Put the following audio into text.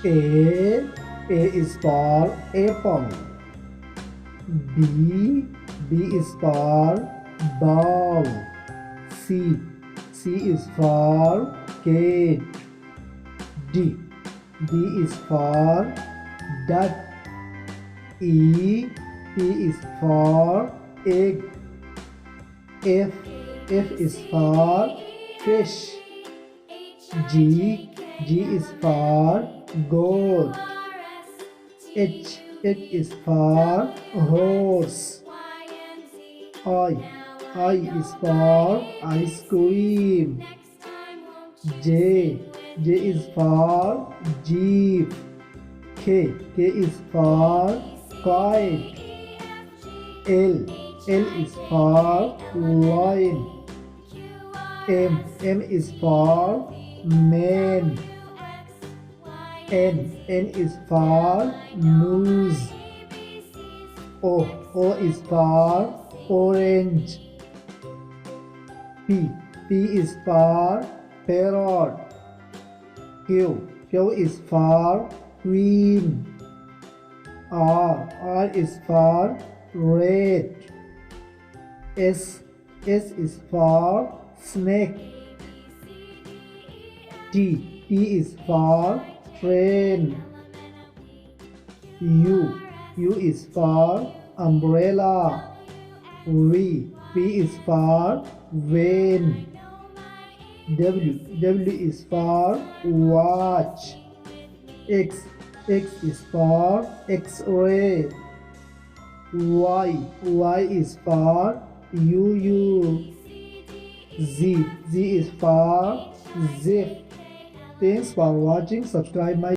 A. A is for apple. B. B is for ball. C. C is for cat. D. D is for duck. E. E is for egg. F. F is for fish. G. G is for goat. H. H is for horse. I. I is for ice cream. J. J is for jeep. K. K is for kite. L. L is for lion. M. M is for man. N. N is for nose. O. O is for orange. P. P is for parrot. Q. Q is for queen. R. R is for red. S. S is for snake. T. T is for train. U. U is for umbrella. V. V is for van. W. W is for watch. X. X is for X-ray. Y. Y is for UU. Z. Z is for zip. Thanks for watching. Subscribe my